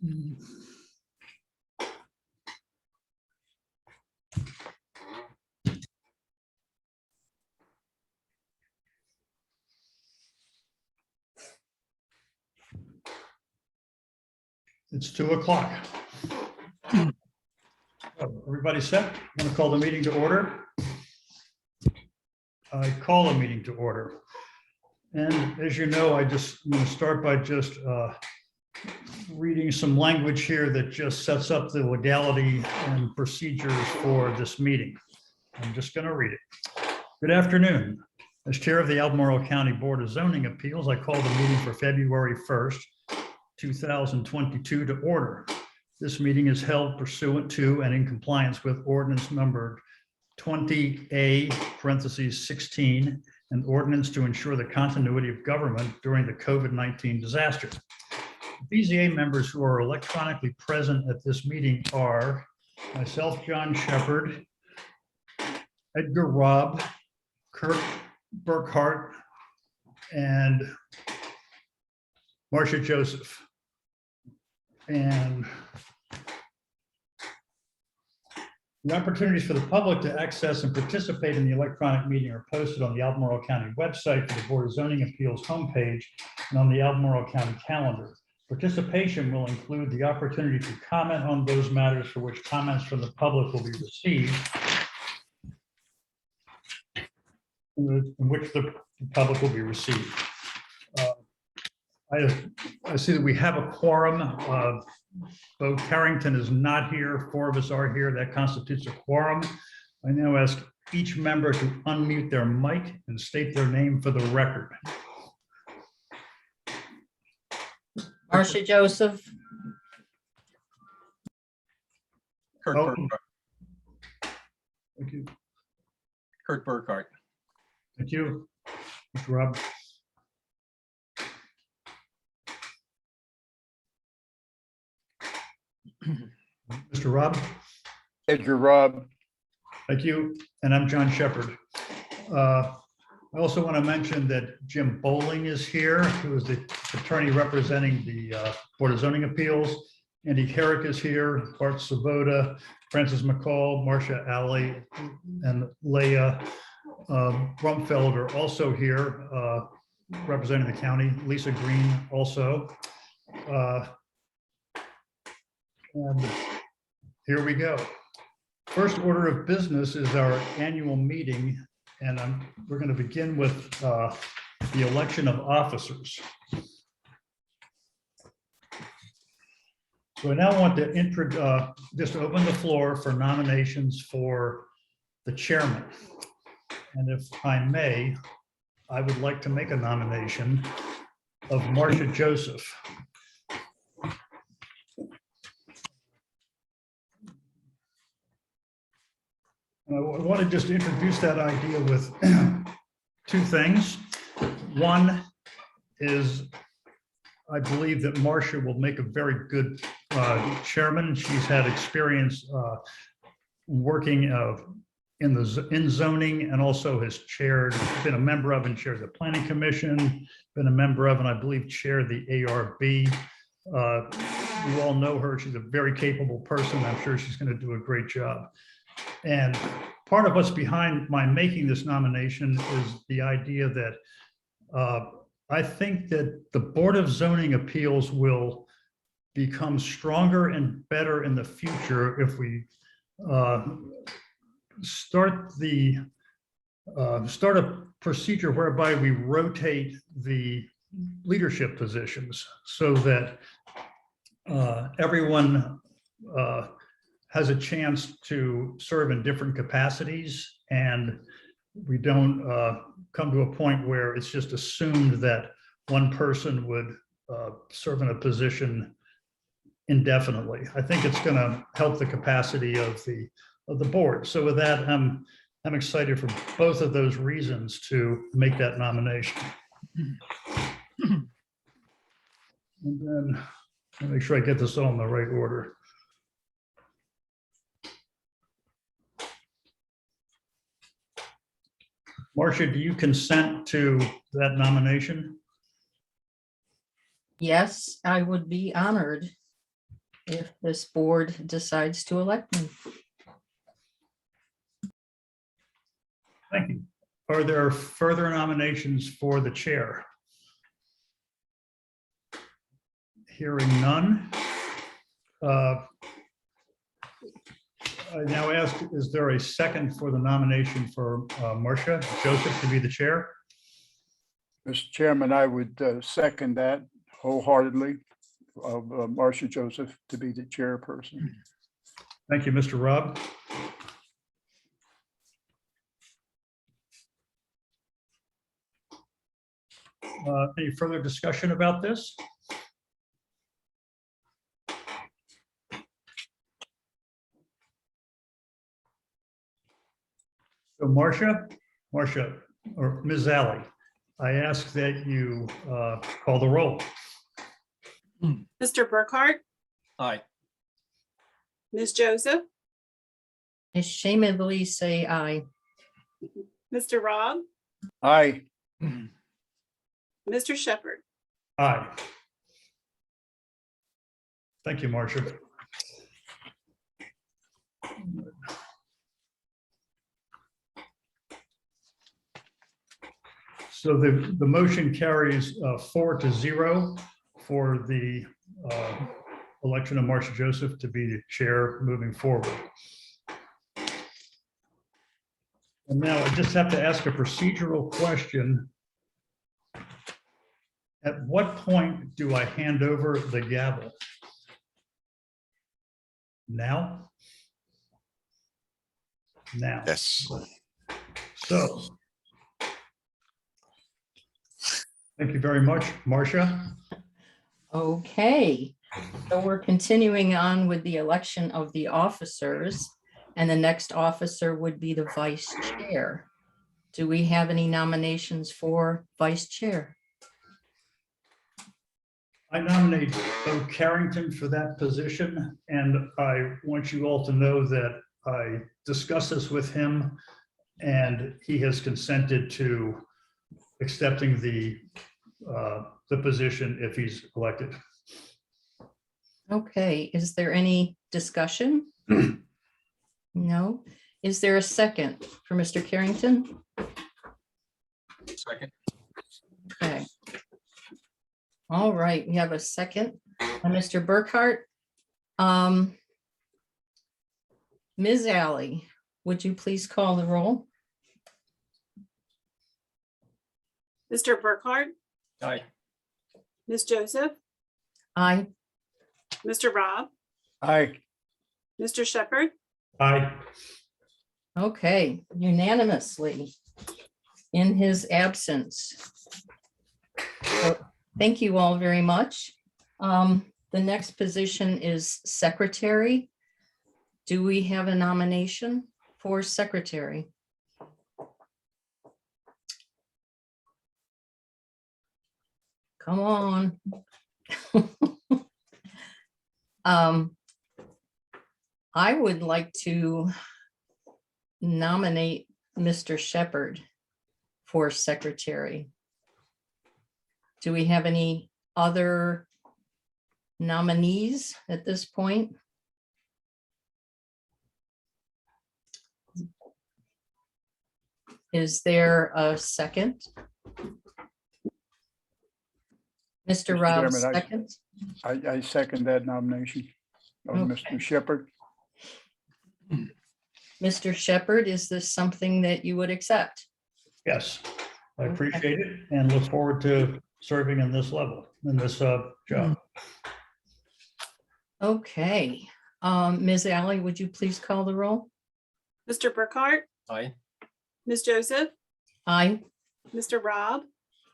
It's 2 o'clock. Everybody set? I'm going to call the meeting to order. I call a meeting to order. And as you know, I'm going to start by just reading some language here that just sets up the legality and procedures for this meeting. I'm just going to read it. Good afternoon. As chair of the Albemarle County Board of Zoning Appeals, I call the meeting for February 1st, 2022 to order. This meeting is held pursuant to and in compliance with ordinance number 20A(16) and ordinance to ensure the continuity of government during the COVID-19 disaster. BZA members who are electronically present at this meeting are myself, John Shepard, Edgar Robb, Kurt Burkhart, and Marcia Joseph. And the opportunities for the public to access and participate in the electronic meeting are posted on the Albemarle County website for the Board of Zoning Appeals homepage and on the Albemarle County calendar. Participation will include the opportunity to comment on those matters for which comments from the public will be received, in which the public will be received. I see that we have a quorum. Bo Carrington is not here. 4 of us are here. That constitutes a quorum. I now ask each member to unmute their mic and state their name for the record. Marcia Joseph. Kurt Oh. Burkhart. Thank you. Kurt Burkhart. Thank you. Mr. Robb. Mr. Robb. Edgar Robb. Thank you. And I'm John Shepard. I also want to mention that Jim Bowling is here, who is the attorney representing the Board of Zoning Appeals. Andy Herrick is here, Bart Svoboda, Francis McCall, Marcia Alley, and Leah Rumpfeld are also here representing the county. Lisa Green also. And here we go. First order of business is our annual meeting, and we're going to begin with the election of officers. So I now want to just open the floor for nominations for the chairman. And if I may, I would like to make a nomination of Marcia Joseph. I want to just introduce that idea with 2 things. One is I believe that Marcia will make a very good chairman. She's had experience working in zoning, and also has been a member of and chaired the planning commission, been a member of and I believe chaired the ARB. You all know her. She's a very capable person. I'm sure she's going to do a great job. And part of what's behind my making this nomination is the idea that I think that the Board of Zoning Appeals will become stronger and better in the future if we start a procedure whereby we rotate the leadership positions so that everyone has a chance to serve in different capacities, and we don't come to a point where it's just assumed that one person would serve in a position indefinitely. I think it's going to help the capacity of the board. So with that, I'm excited for both of those reasons to make that nomination. And then I'll make sure I get this all in the right order. Marcia, do you consent to that nomination? Yes, I would be honored. if this board decides to elect me. Thank you. Are there further nominations for the chair? Hearing none. I now ask, is there a second for the nomination for Marcia Joseph to be the chair? Mr. Chairman, I would second that wholeheartedly of Marcia Joseph to be the chairperson. Thank you, Mr. Robb. Any further discussion about this? So Marcia, or Ms. Alley, I ask that you call the roll. Mr. Burkhart, Aye. Ms. Joseph, Ashamedly say aye. Mr. Robb, Aye. Mr. Shepherd. Aye. Thank you, Marcia. So the motion carries 4-0 for the election of Marcia Joseph to be the chair moving forward. And now I just have to ask a procedural question. At what point do I hand over the gavel? Now? Now. Yes. So. Thank you very much, Marcia. Okay, so we're continuing on with the election of the officers, and the next officer would be the vice chair. Do we have any nominations for vice chair? I nominate Bo Carrington for that position, and I want you all to know that I discussed this with him, and he has consented to accepting the position if he's elected. Okay, is there any discussion? No. Is there a second for Mr. Carrington? Second. Okay. All right, we have a second. Mr. Burkhart. Ms. Alley, would you please call the roll? Mr. Burkhart, Aye. Ms. Joseph, Aye. Mr. Robb, Aye. Mr. Shepherd. Aye. Okay, unanimously in his absence. So, thank you all very much. The next position is secretary. Do we have a nomination for secretary? Come on. I would like to nominate Mr. Shepherd for secretary. Do we have any other nominees at this point? Is there a second? Mr. Mr. Robb, Chairman, second? I second that nomination of Okay. Mr. Shepherd. Mr. Shepherd, is this something that you would accept? Yes, I appreciate it and look forward to serving in this level, in this job. Okay, Ms. Alley, would you please call the roll? Mr. Burkhart, Aye. Ms. Joseph, Aye. Mr. Robb,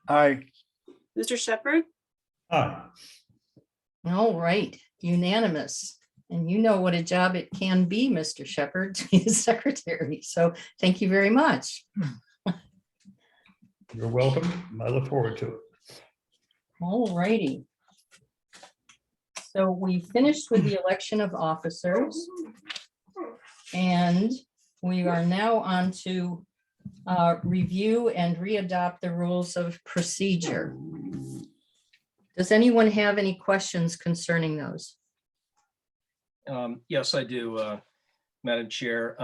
Aye. Mr. Shepherd. Aye. All right, unanimous. And you know what a job it can be, Mr. Shepherd, to be the secretary. So thank you very much. You're welcome. I look forward to it. All righty. So we finished with the election of officers. And we are now on to review and readopt the rules of procedure. Does anyone have any questions concerning those? Yes, I do, Madam Chair.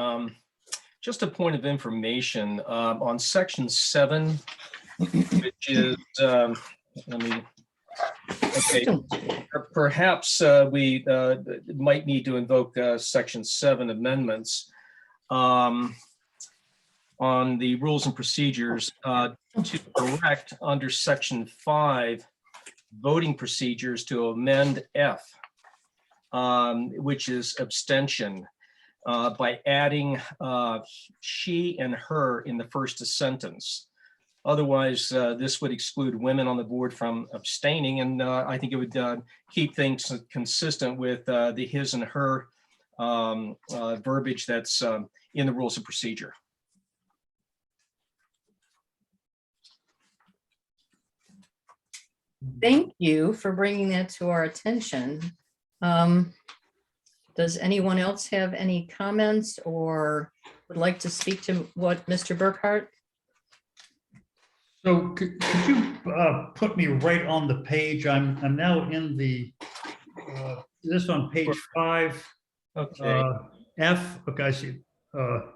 Just a point of information on section 7, which is, let me, okay, perhaps we might need to invoke section 7 amendments on the rules and procedures to correct under section 5 voting procedures to amend F, which is abstention, by adding she and her in the first sentence. Otherwise, this would exclude women on the board from abstaining, and I think it would keep things consistent with the his and her verbiage that's in the rules of procedure. Thank you for bringing that to our attention. Does anyone else have any comments or would like to speak to what Mr. Burkhart? So could you put me right on the page? I'm now in the, this on page 5. Okay. F, okay, I see. So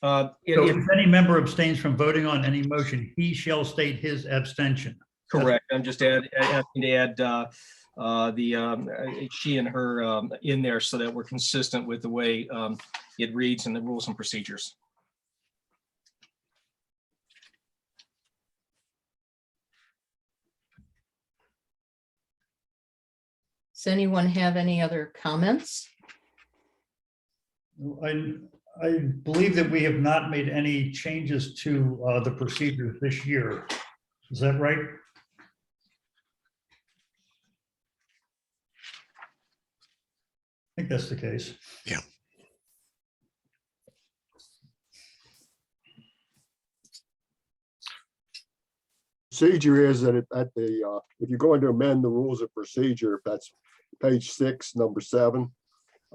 If if any member abstains from voting on any motion, he shall state his abstention. correct, I'm just asking to add the she and her in there so that we're consistent with the way it reads in the rules and procedures. Does anyone have any other comments? I believe that we have not made any changes to the procedures this year. Is that right? I think that's the case. Yeah. Procedure is that at the, if you're going to amend the rules of procedure, that's page 6, number 7.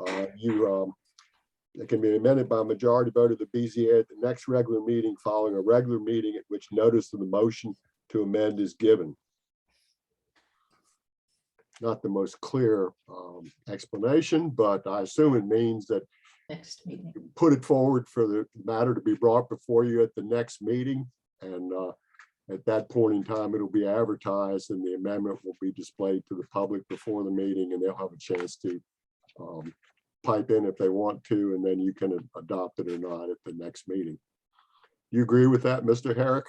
It can be amended by a majority vote of the BZA at the next regular meeting following a regular meeting at which notice of the motion to amend is given. Not the most clear explanation, but I assume it means that Next meeting. you put it forward for the matter to be brought before you at the next meeting. And at that point in time, it'll be advertised and the amendment will be displayed to the public before the meeting, and they'll have a chance to pipe in if they want to, and then you can adopt it or not at the next meeting. You agree with that, Mr. Herrick?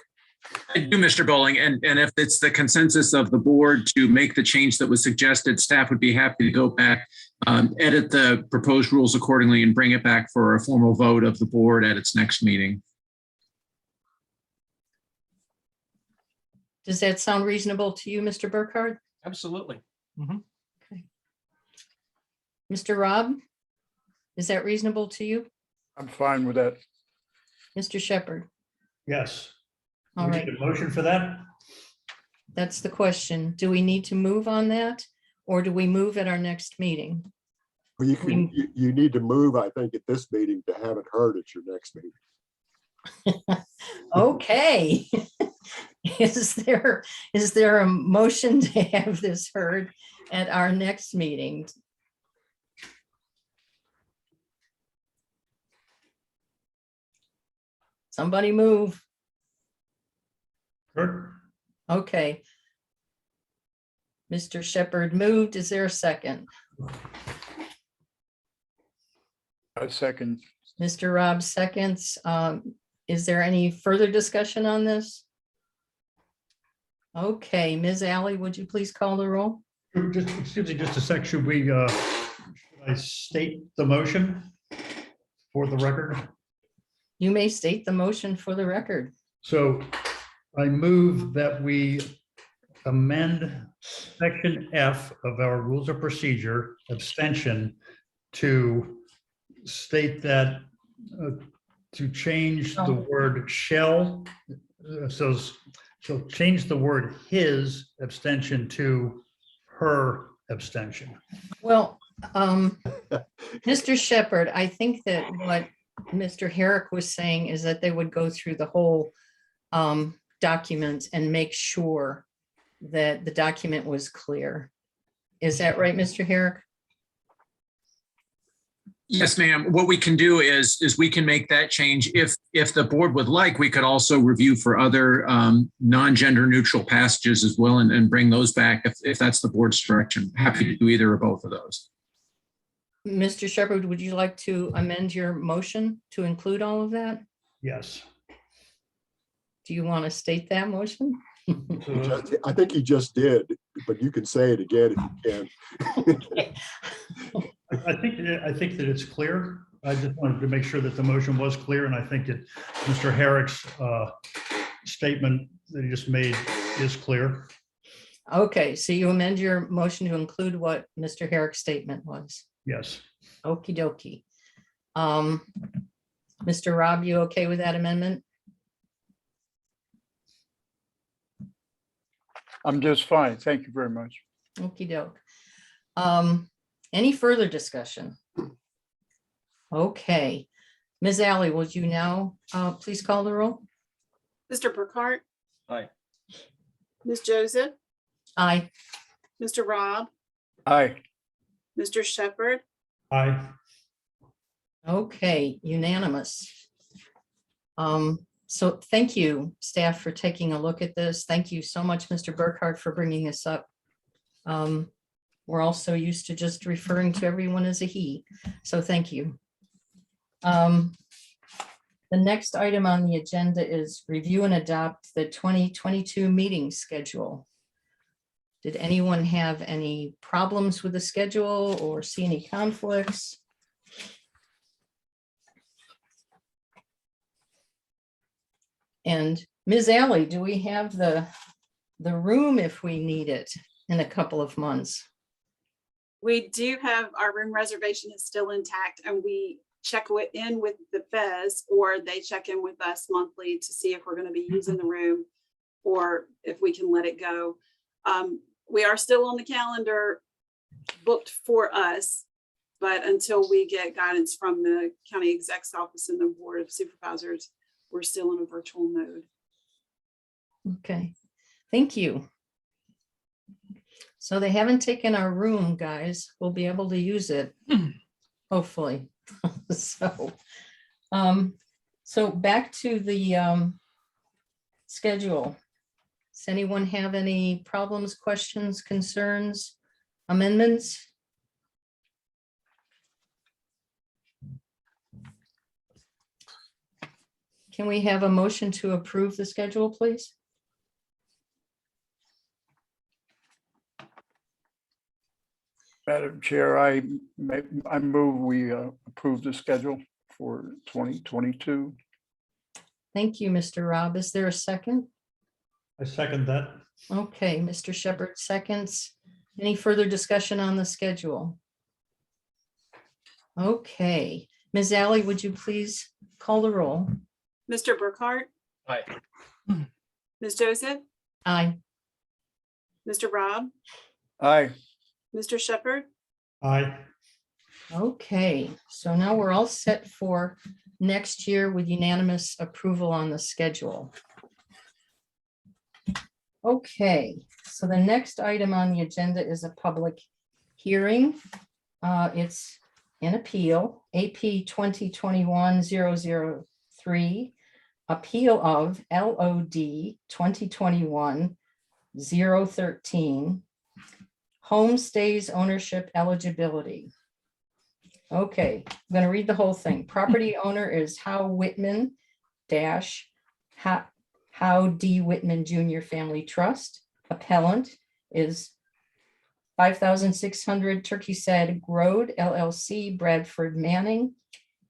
I do, Mr. Bowling, and if it's the consensus of the board to make the change that was suggested, staff would be happy to go back, edit the proposed rules accordingly and bring it back for a formal vote of the board at its next meeting. Does that sound reasonable to you, Mr. Burkhart? Absolutely. Mr. Rob? Is that reasonable to you? I'm fine with that. Mr. Shepherd? Yes. All We right, need a motion for that? that's the question. Do we need to move on that? Or do we move at our next meeting? Well, you need to move, I think, at this meeting to have it heard at your next meeting. Okay. Is there a motion to have this heard at our next meeting? Somebody move. Kurt? Okay. Mr. Shepherd moved. Is there a second? A second. Mr. Rob seconds. Is there any further discussion on this? Okay, Ms. Alley, would you please call the roll? Just, excuse me, just a sec. Should I state the motion for the record? You may state the motion for the record. So I move that we amend section F of our rules of procedure, abstention, to state that, to change the word shall, so change the word his abstention to her abstention. Well, Mr. Shepherd, I think that what Mr. Herrick was saying is that they would go through the whole document and make sure that the document was clear. Is that right, Mr. Herrick? Yes, ma'am. What we can do is we can make that change. If the board would like, we could also review for other non-gender neutral passages as well and bring those back if that's the board's direction. Happy to do either or both of those. Mr. Shepherd, would you like to amend your motion to include all of that? Yes. Do you want to state that motion? I think he just did, but you can say it again if you can. Okay. I think that it's clear. I just wanted to make sure that the motion was clear, and I think that Mr. Herrick's statement that he just made is clear. Okay, so you amend your motion to include what Mr. Herrick's statement was. Yes. Okey dokey. Mr. Rob, you okay with that amendment? I'm just fine. Thank you very much. Okey doke. Any further discussion? Okay. Ms. Alley, would you now please call the roll? Mr. Burkhart, Aye. Ms. Joseph, Aye. Mr. Rob, Aye. Mr. Shepherd, Aye. Okay, unanimous. So thank you, staff, for taking a look at this. Thank you so much, Mr. Burkhart, for bringing this up. We're also used to just referring to everyone as a he, so thank you. The next item on the agenda is review and adopt the 2022 meeting schedule. Did anyone have any problems with the schedule or see any conflicts? And Ms. Alley, do we have the room if we need it in a couple of months? we do have, our room reservation is still intact, and we check in with the Fez, or they check in with us monthly to see if we're going to be using the room or if we can let it go. We are still on the calendar booked for us, but until we get guidance from the county exec's office and the board of supervisors, we're still in a virtual mode. Okay, thank you. So they haven't taken our room, guys. We'll be able to use it, hopefully. So back to the schedule. Does anyone have any problems, questions, concerns, amendments? Can we have a motion to approve the schedule, please? Madam Chair, I move we approve the schedule for 2022. Thank you, Mr. Rob. Is there a second? I second that. Okay, Mr. Shepherd seconds. Any further discussion on the schedule? Okay, Ms. Alley, would you please call the roll? Mr. Burkhart, Aye. Ms. Joseph, Aye. Mr. Rob, Aye. Mr. Shepherd, Aye. Okay, so now we're all set for next year with unanimous approval on the schedule. Okay, so the next item on the agenda is a public hearing. It's an appeal, AP 2021-003, appeal of LOD 2021-013, homestays ownership eligibility. Okay, I'm going to read the whole thing. Property owner is Howe Whitman dash Howe D. Whitman Jr. Family Trust. Appellant is 5600 Turkey Sag Road, LLC, Bradford Manning.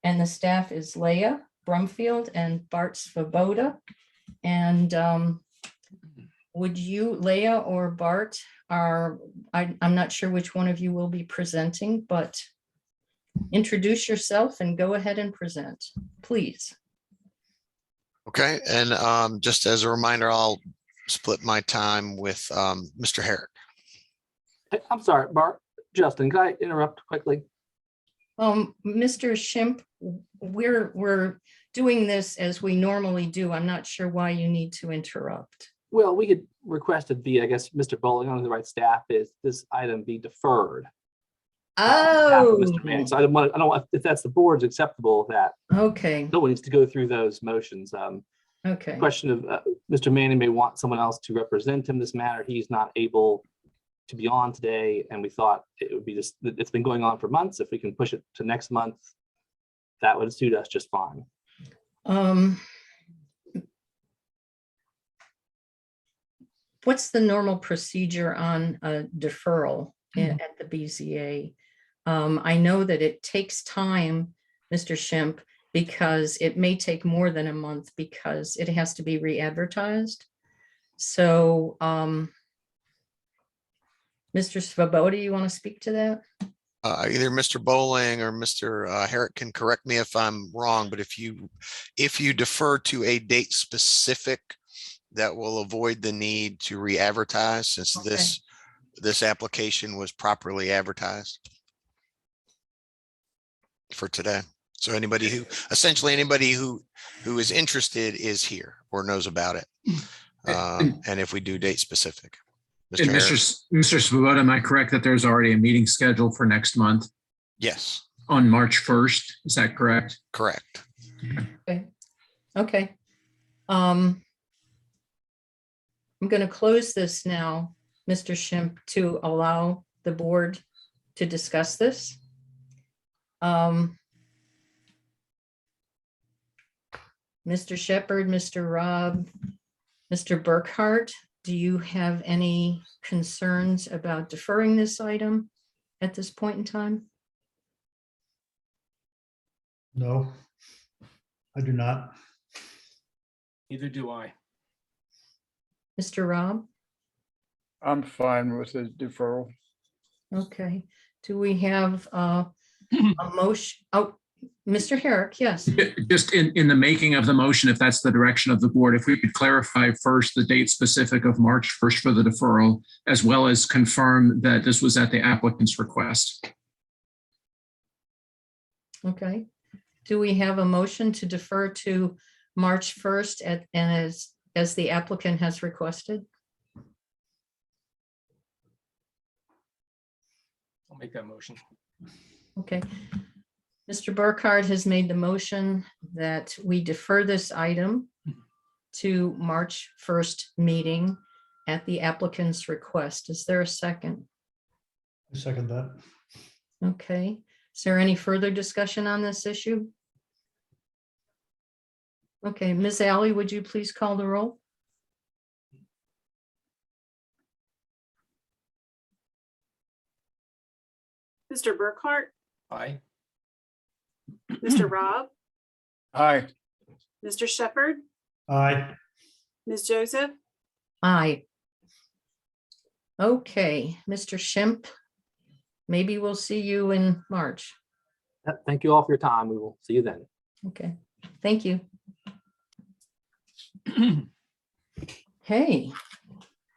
And the staff is Leah Brumfield and Bart Svoboda. And would you, Leah or Bart, I'm not sure which one of you will be presenting, but introduce yourself and go ahead and present, please. Okay, and just as a reminder, I'll split my time with Mr. Herrick. I'm sorry, Bart, Justin, can I interrupt quickly? Mr. Schimpf, we're doing this as we normally do. I'm not sure why you need to interrupt. Well, we could request it be, I guess, Mr. Bowling on the right staff is this item be deferred Oh, Mr. Manning. So I don't want, if that's the board's acceptable, that okay, no one needs to go through those motions. okay. Question of Mr. Manning may want someone else to represent him in this matter. He's not able to be on today, and we thought it would be just, it's been going on for months. If we can push it to next month, that would suit us just fine. What's the normal procedure on a deferral at the BZA? I know that it takes time, Mr. Schimpf, because it may take more than a month because it has to be re-advertised. So, Mr. Svoboda, you want to speak to that? Either Mr. Bowling or Mr. Herrick can correct me if I'm wrong, but if you defer to a date specific, that will avoid the need to re-advertise since Okay. this application was properly advertised for today. So essentially anybody who is interested is here or knows about it. And if we do date specific. And Mr. Mr. Svoboda, am I correct that there's already a meeting scheduled for next month Yes, on March 1st? Is that correct? correct. Okay. I'm going to close this now, Mr. Schimpf, to allow the board to discuss this. Mr. Shepherd, Mr. Robb, Mr. Burkhart, do you have any concerns about deferring this item at this point in time? No, I do not. Neither do I. Mr. Robb? I'm fine with the deferral. Okay. Do we have a motion? Oh, Mr. Herrick, yes. Just in the making of the motion, if that's the direction of the board, if we could clarify first the date specific of March 1st for the deferral, as well as confirm that this was at the applicant's request. Okay. Do we have a motion to defer to March 1st and as the applicant has requested? I'll make that motion. Okay. Mr. Burkhart has made the motion that we defer this item to March 1st meeting at the applicant's request. Is there a second? I second that. Okay. Is there any further discussion on this issue? Okay, Ms. Alley, would you please call the roll? Mr. Burkhart, Aye. Mr. Robb, Aye. Mr. Shepherd, Aye. Ms. Joseph, Aye. Okay, Mr. Schimpf, maybe we'll see you in March. Thank you all for your time. We will see you then. Okay, thank you. Hey,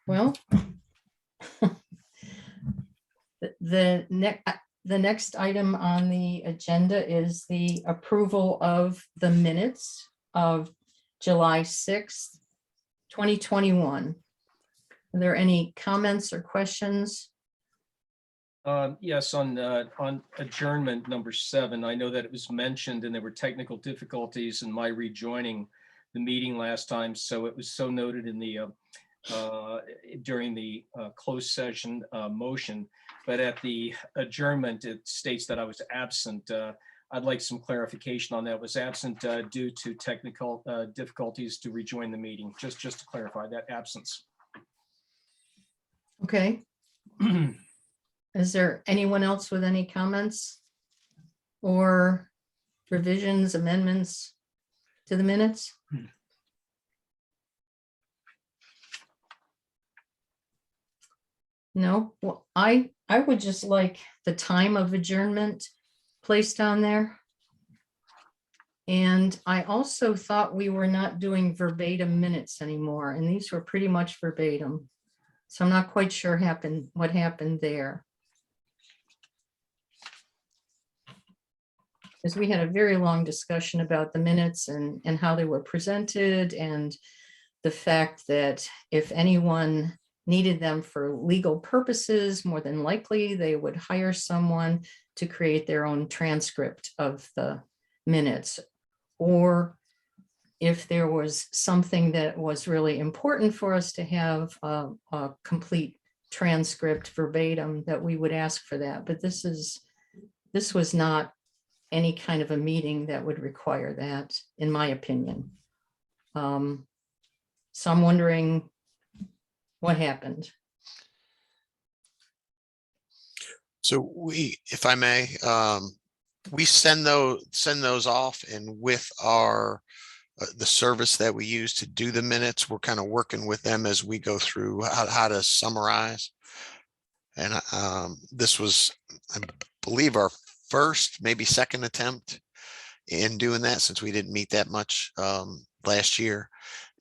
well, the next item on the agenda is the approval of the minutes of July 6th, 2021. Are there any comments or questions? Yes, on adjournment number 7, I know that it was mentioned and there were technical difficulties in my rejoining the meeting last time. So it was so noted in the during the closed session motion, but at the adjournment, it states that I was absent. I'd like some clarification on that. Was absent due to technical difficulties to rejoin the meeting, just to clarify that absence. Okay. Is there anyone else with any comments or revisions, amendments to the minutes? No, well, I would just like the time of adjournment placed on there. And I also thought we were not doing verbatim minutes anymore, and these were pretty much verbatim. So I'm not quite sure what happened there. Because we had a very long discussion about the minutes and how they were presented, and the fact that if anyone needed them for legal purposes, more than likely they would hire someone to create their own transcript of the minutes. Or if there was something that was really important for us to have a complete transcript verbatim, that we would ask for that. But this was not any kind of a meeting that would require that, in my opinion. So I'm wondering what happened. So we, if I may, we send those off, and with our the service that we use to do the minutes, we're kind of working with them as we go through how to summarize. And this was, I believe, our first, maybe second attempt in doing that, since we didn't meet that much last year.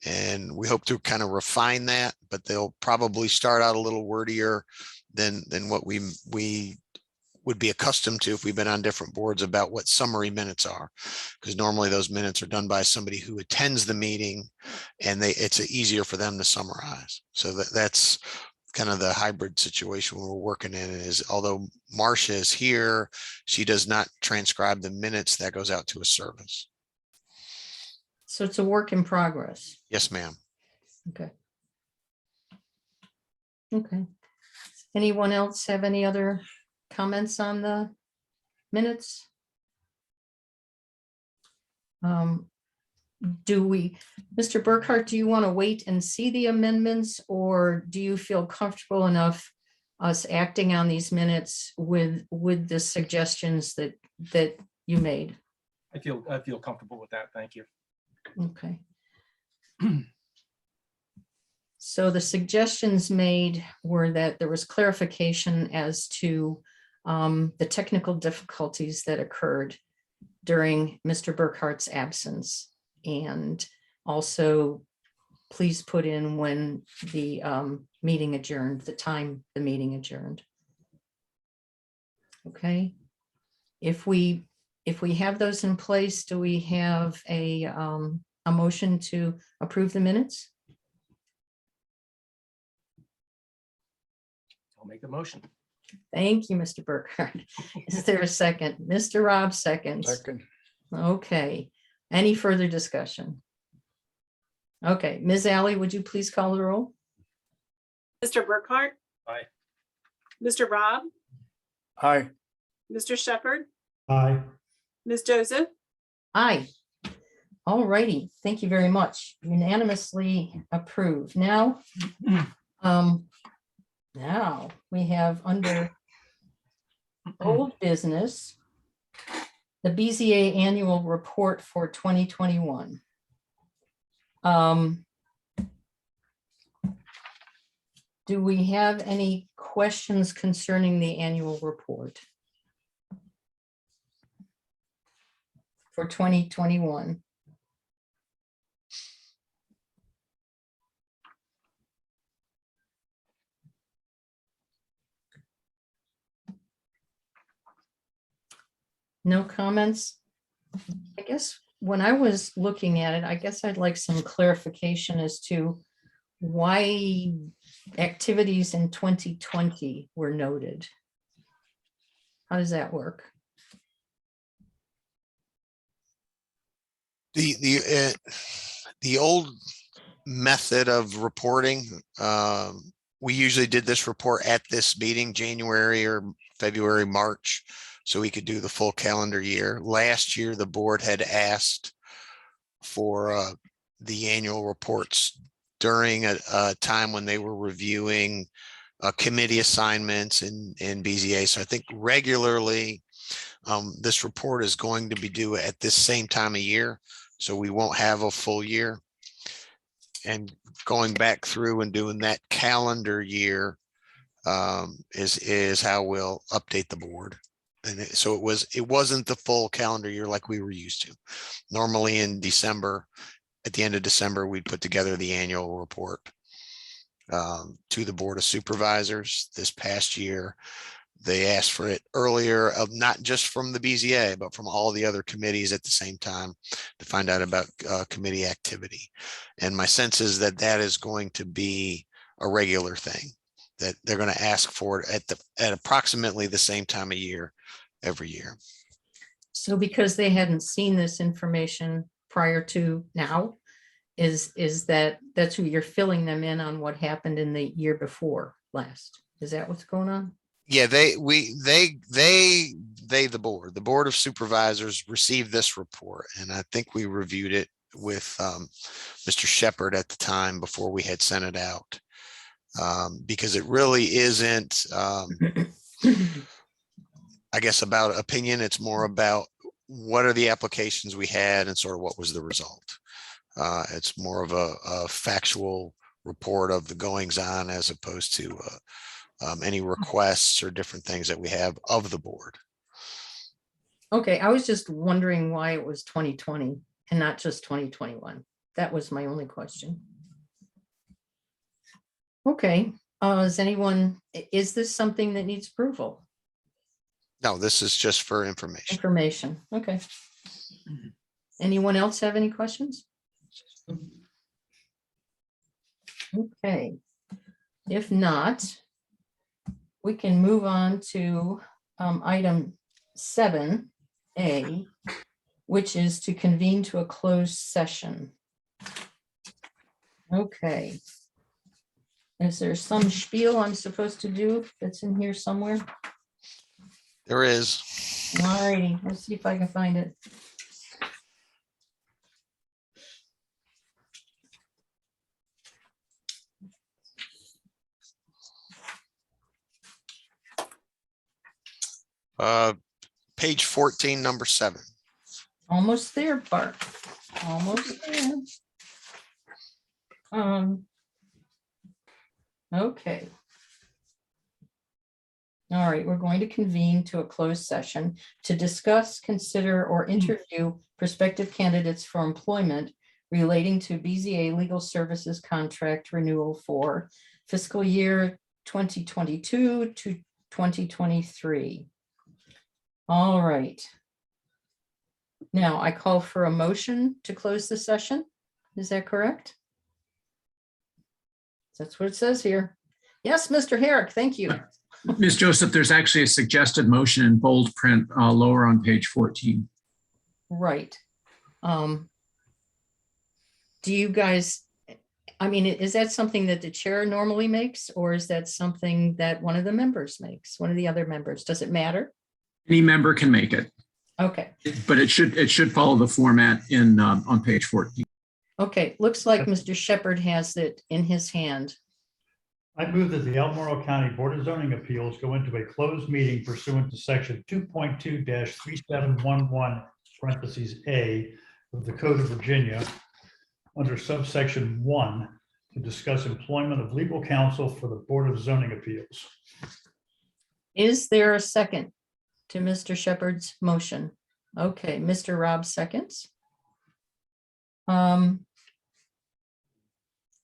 And we hope to kind of refine that, but they'll probably start out a little wordier than what we would be accustomed to if we've been on different boards about what summary minutes are, because normally those minutes are done by somebody who attends the meeting, and it's easier for them to summarize. So that's kind of the hybrid situation we're working in, is although Marcia is here, she does not transcribe the minutes. That goes out to a service. So it's a work in progress. Yes, ma'am. Okay. Okay. Anyone else have any other comments on the minutes? Mr. Burkhart, do you want to wait and see the amendments, or do you feel comfortable enough us acting on these minutes with the suggestions that you made? I feel comfortable with that. Thank you. Okay. So the suggestions made were that there was clarification as to the technical difficulties that occurred during Mr. Burkhart's absence. And also, please put in when the meeting adjourned, the time the meeting adjourned. Okay. If we have those in place, do we have a motion to approve the minutes? I'll make the motion. Thank you, Mr. Burkhart. Is there a second? Mr. Rob seconds. Second. Okay. Any further discussion? Okay, Ms. Alley, would you please call the roll? Mr. Burkhart? Aye. Mr. Rob? Aye. Mr. Shepherd? Aye. Ms. Joseph? Aye. All righty. Thank you very much. Unanimously approved. Now we have under old business, the Bza Annual Report for 2021. Do we have any questions concerning the annual report for 2021? No comments? I guess when I was looking at it, I guess I'd like some clarification as to why activities in 2020 were noted. How does that work? The old method of reporting, we usually did this report at this meeting, January or February, March, so we could do the full calendar year. Last year, the board had asked for the annual reports during a time when they were reviewing committee assignments in BZA. So I think regularly this report is going to be due at this same time of year, so we won't have a full year. And going back through and doing that calendar year is how we'll update the board. And so it wasn't the full calendar year like we were used to. Normally in December, at the end of December, we'd put together the annual report to the Board of Supervisors. This past year, they asked for it earlier, not just from the BZA, but from all the other committees at the same time to find out about committee activity. And my sense is that that is going to be a regular thing, that they're going to ask for it at approximately the same time of year every year. So because they hadn't seen this information prior to now, is that's who you're filling them in on what happened in the year before last? Is that what's going on? Yeah, the board of supervisors received this report, and I think we reviewed it with Mr. Shepherd at the time before we had sent it out. Because it really isn't, I guess, about opinion. It's more about what are the applications we had and sort of what was the result. It's more of a factual report of the goings on as opposed to any requests or different things that we have of the board. Okay, I was just wondering why it was 2020 and not just 2021. That was my only question. Okay, is this something that needs approval? No, this is just for information. Information, okay. Anyone else have any questions? Okay, if not, we can move on to item 7A, which is to convene to a closed session. Okay. Is there some spiel I'm supposed to do that's in here somewhere? There is. All righty, let's see if I can find it. Page 14, number 7. Almost there, Bart. Almost there. Okay. All right, we're going to convene to a closed session to discuss, consider, or interview prospective candidates for employment relating to BZA legal services contract renewal for fiscal year 2022 to 2023. All right. Now I call for a motion to close the session. Is that correct? That's what it says here. Yes, Mr. Herrick, thank you. Ms. Joseph, there's actually a suggested motion in bold print lower on page 14. Right. Do you guys, I mean, is that something that the chair normally makes, or is that something that one of the members makes, one of the other members? Does it matter? Any member can make it, Okay. but it should follow the format in on page 14. Okay, looks like Mr. Shepherd has it in his hand. I move that the Albemarle County Board of Zoning Appeals go into a closed meeting pursuant to section 2.2-3711 parentheses A of the Code of Virginia under subsection 1 to discuss employment of legal counsel for the Board of Zoning Appeals. Is there a second to Mr. Shepherd's motion? Okay, Mr. Rob seconds.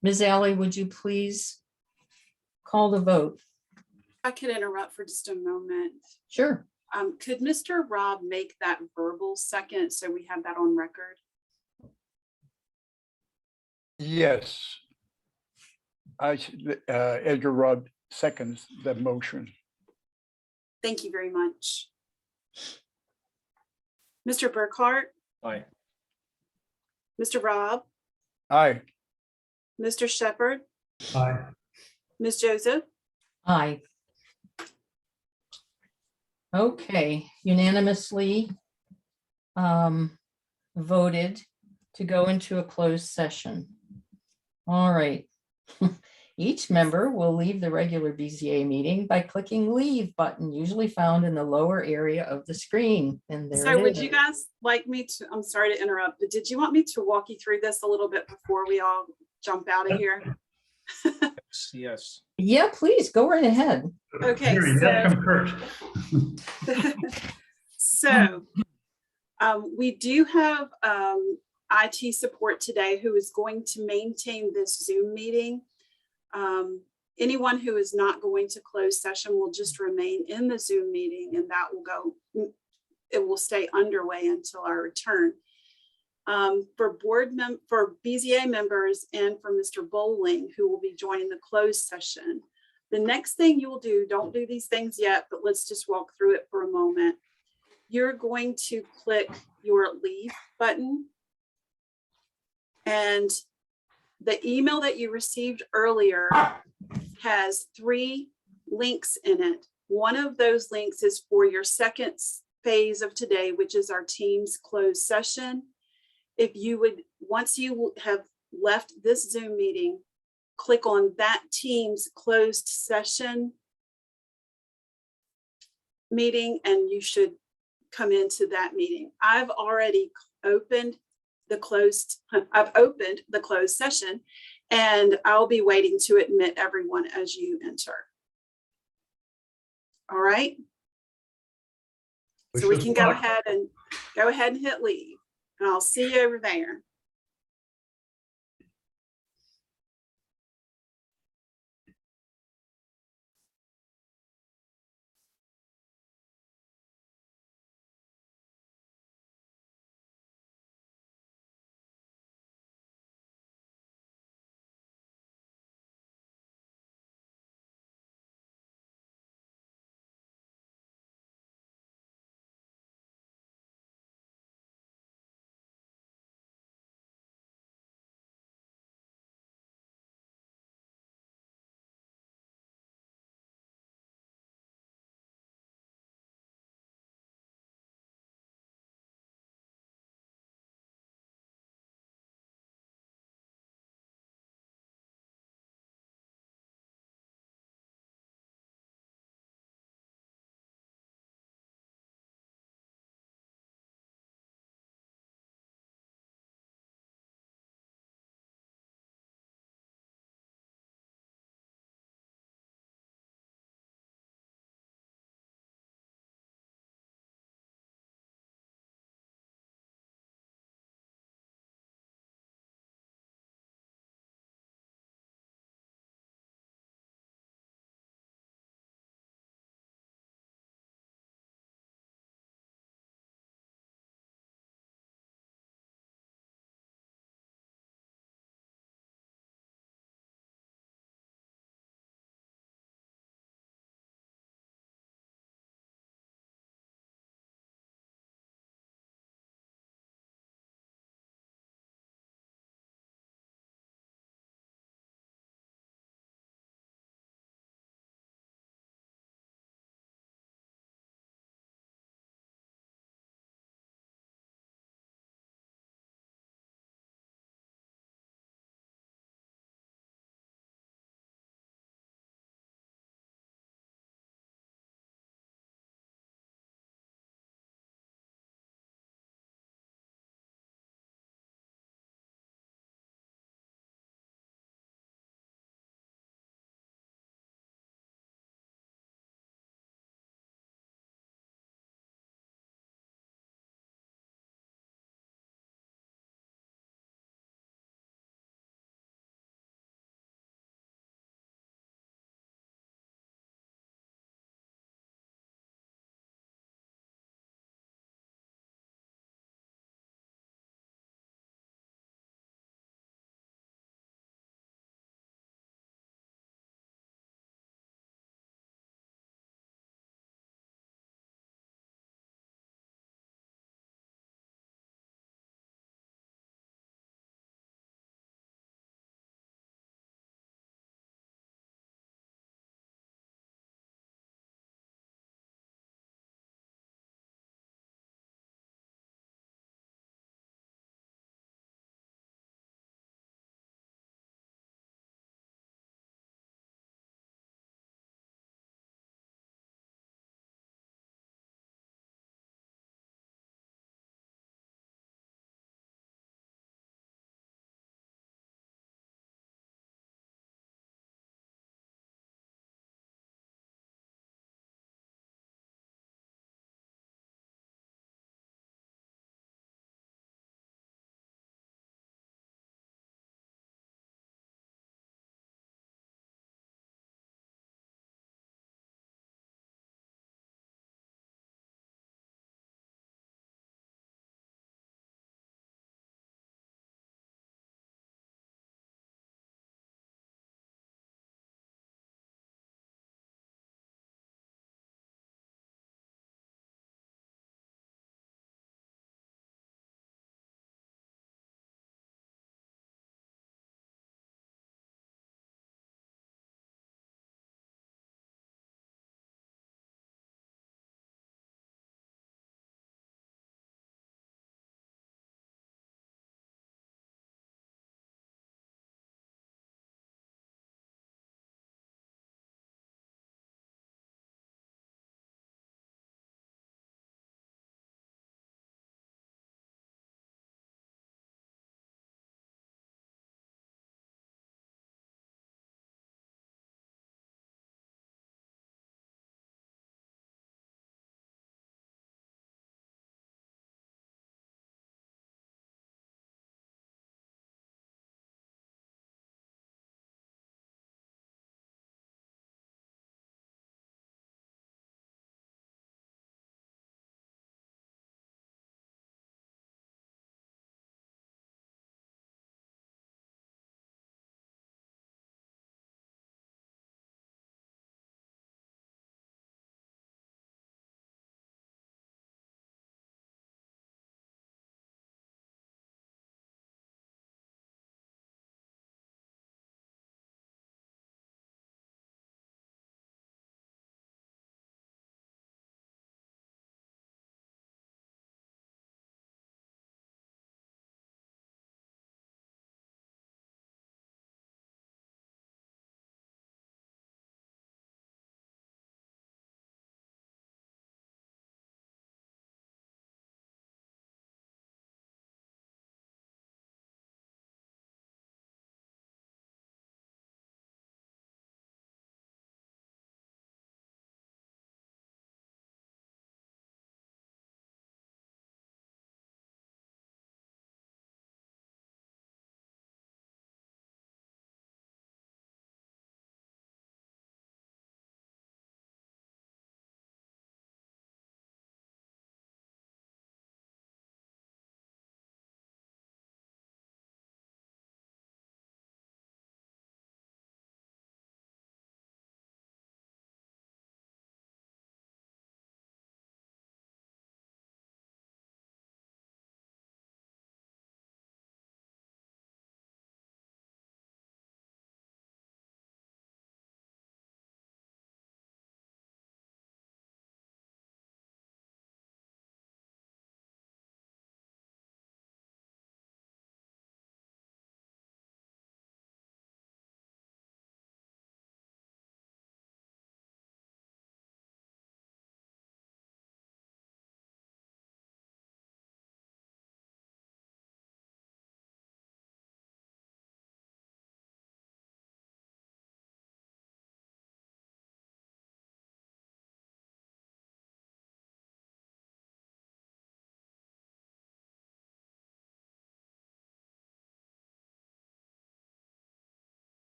Ms. Alley, would you please call the vote? I could interrupt for just a moment. Sure. Could Mr. Rob make that verbal second so we have that on record? Yes. Edgar Rudd seconds the motion. Thank you very much. Mr. Burkhart, Aye. Mr. Rob, Aye. Mr. Shepherd, Aye. Ms. Joseph, Aye. Okay, unanimously voted to go into a closed session. All right. Each member will leave the regular BZA meeting by clicking leave button, usually found in the lower area of the screen. And there so it would is. you guys like me to, I'm sorry to interrupt, but did you want me to walk you through this a little bit before we all jump out of here? Yes. Yeah, please go right ahead. Okay, Here, you have from Kurt. So we do have IT support today who is going to maintain this Zoom meeting. Anyone who is not going to close session will just remain in the Zoom meeting, and that will go, it will stay underway until our return. For BZA members and for Mr. Bowling, who will be joining the closed session. The next thing you will do, don't do these things yet, but let's just walk through it for a moment. You're going to click your leave button. And the email that you received earlier has 3 links in it. One of those links is for your second phase of today, which is our Teams closed session. If you would, once you have left this Zoom meeting, click on that Teams closed session meeting, and you should come into that meeting. I've opened the closed session, and I'll be waiting to admit everyone as you enter. All right. So we can go ahead and hit leave, and I'll see you over there.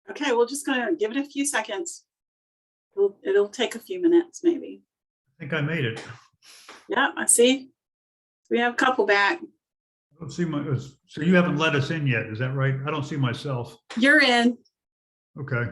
Okay, we're just gonna give it a few seconds. It'll take a few minutes, maybe. I think I made it. Yeah, I see. We have a couple back. I don't see my, so you haven't let us in yet, is that right? I don't see myself. You're in. Okay.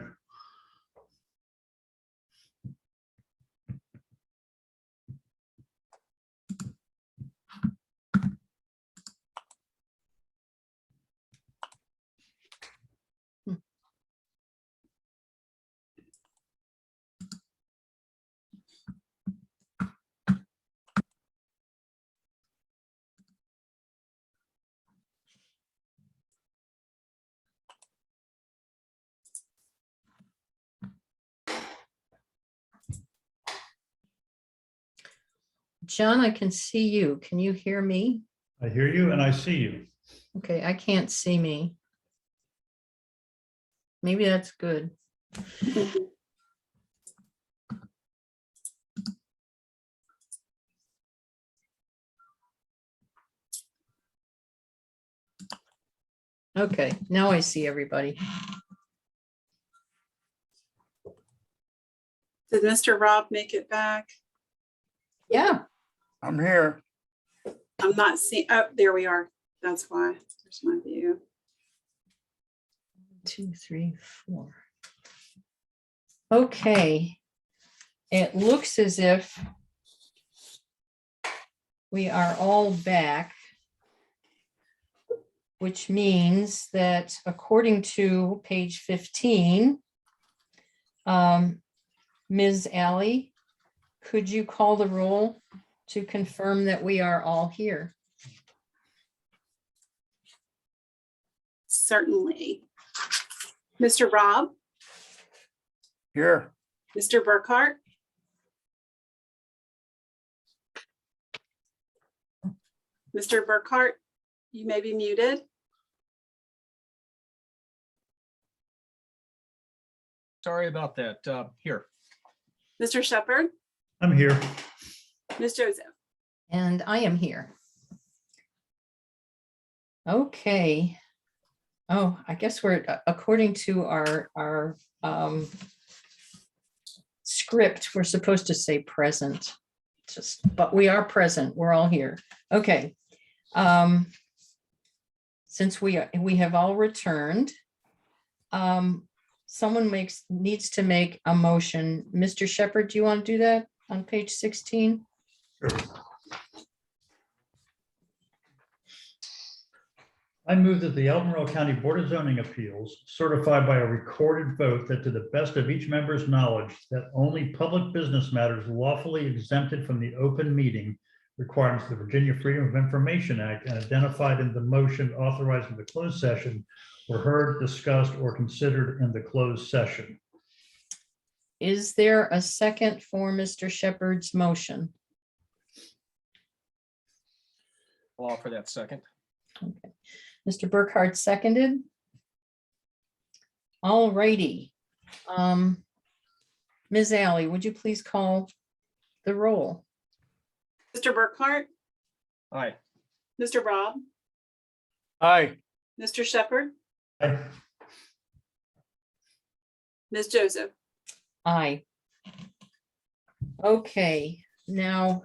John, I can see you. Can you hear me? I hear you and I see you. Okay, I can't see me. Maybe that's good. Okay, now I see everybody. Did Mr. Rob make it back? Yeah, I'm here. I'm not seeing, oh, there we are. That's why. There's my view. 2, 3, 4. Okay. It looks as if we are all back, which means that according to page 15, Ms. Alley, could you call the roll to confirm that we are all here? Certainly. Mr. Rob, Here. Mr. Burkhart, Mr. Burkhart, you may be muted. Sorry about that. Here. Mr. Shepherd, I'm here. Ms. Joseph. And I am here. Okay. Oh, I guess we're, according to our script, we're supposed to say present. But we are present. We're all here. Okay. Since we have all returned, someone needs to make a motion. Mr. Shepherd, do you want to do that on page 16? Sure. I move that the Albemarle County Board of Zoning Appeals certify by a recorded vote that to the best of each member's knowledge that only public business matters lawfully exempted from the open meeting requirements of the Virginia Freedom of Information Act and identified in the motion authorizing the closed session were heard, discussed, or considered in the closed session. Is there a second for Mr. Shepherd's motion? I'll offer that second. Okay. Mr. Burkhart seconded. All righty. Ms. Alley, would you please call the roll? Mr. Burkhart, Aye. Mr. Rob, Aye. Mr. Shepherd, Aye. Ms. Joseph. Aye. Okay, now,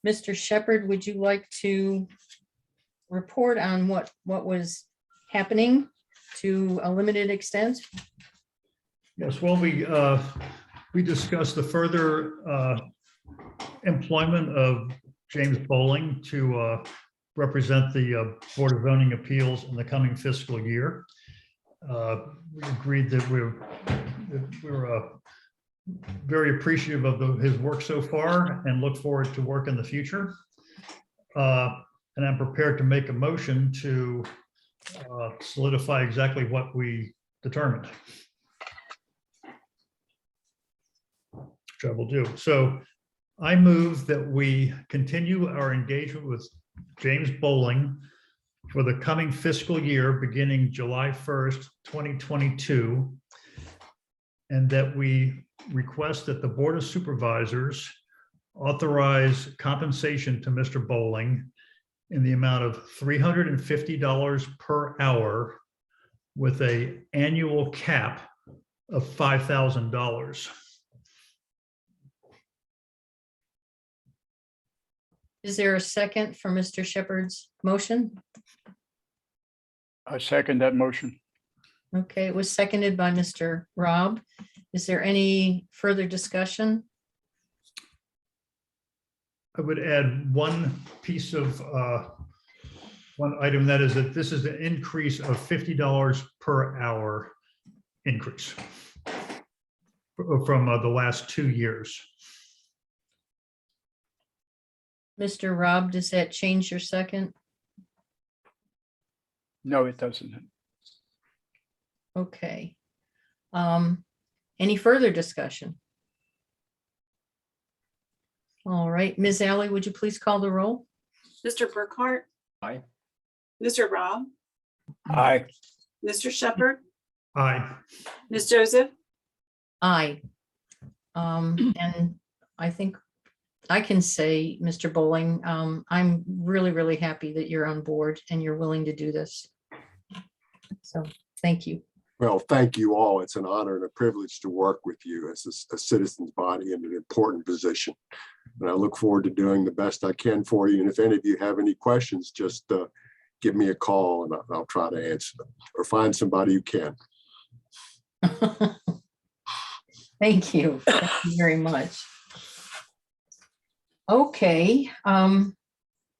Mr. Shepherd, would you like to report on what was happening to a limited extent? Yes, well, we discussed the further employment of James Bowling to represent the Board of Zoning Appeals in the coming fiscal year. We agreed that we're very appreciative of his work so far and look forward to work in the future. And I'm prepared to make a motion to solidify exactly what we determined. Which I will do. So I move that we continue our engagement with James Bowling for the coming fiscal year beginning July 1st, 2022. And that we request that the Board of Supervisors authorize compensation to Mr. Bowling in the amount of $350 per hour with a annual cap of $5,000. Is there a second for Mr. Shepherd's motion? I second that motion. Okay, it was seconded by Mr. Rob. Is there any further discussion? I would add one piece of, one item, that is that this is an increase of $50 per hour increase from the last 2 years. Mr. Rob, does that change your second? No, it doesn't. Okay. Any further discussion? All right, Ms. Alley, would you please call the roll? Mr. Burkhart, Aye. Mr. Rob, Aye. Mr. Shepherd, Aye. Ms. Joseph, Aye. And I think I can say, Mr. Bowling, I'm really, really happy that you're on board and you're willing to do this. So, thank you. Well, thank you all. It's an honor and a privilege to work with you as a citizens body in an important position. And I look forward to doing the best I can for you. And if any of you have any questions, just give me a call and I'll try to answer them or find somebody who can. Thank you. Thank you very much. Okay,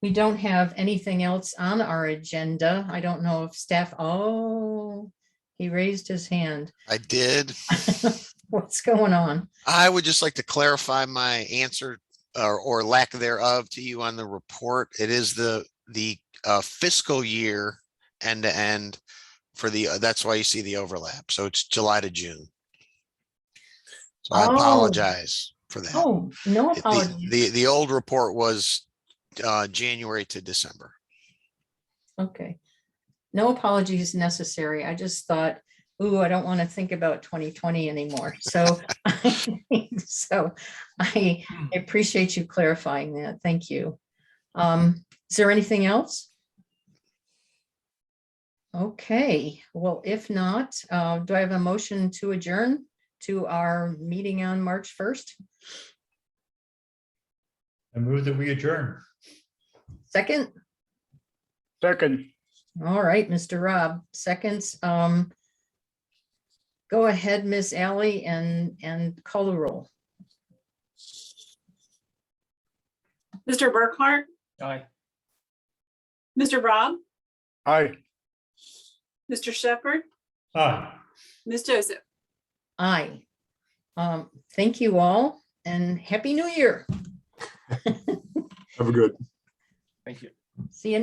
we don't have anything else on our agenda. I don't know if staff, oh, he raised his hand. I did. What's going on? I would just like to clarify my answer or lack thereof to you on the report. It is the fiscal year end to end for that's why you see the overlap. So it's July to June. So I Oh. apologize for that. Oh, no apologies. The old report was January to December. Okay. No apologies necessary. I just thought, ooh, I don't want to think about 2020 anymore. So, so I appreciate you clarifying that. Thank you. Is there anything else? Okay, well, if not, do I have a motion to adjourn to our meeting on March 1st? I move that we adjourn. Second? Second. All right, Mr. Rob, seconds. Go ahead, Miss Alley, and call the roll. Mr. Burkhart, Aye. Mr. Rob, Aye. Mr. Shepherd, Aye. Ms. Joseph. Aye. Thank you all and Happy New Year. Have a good. Thank you. See you.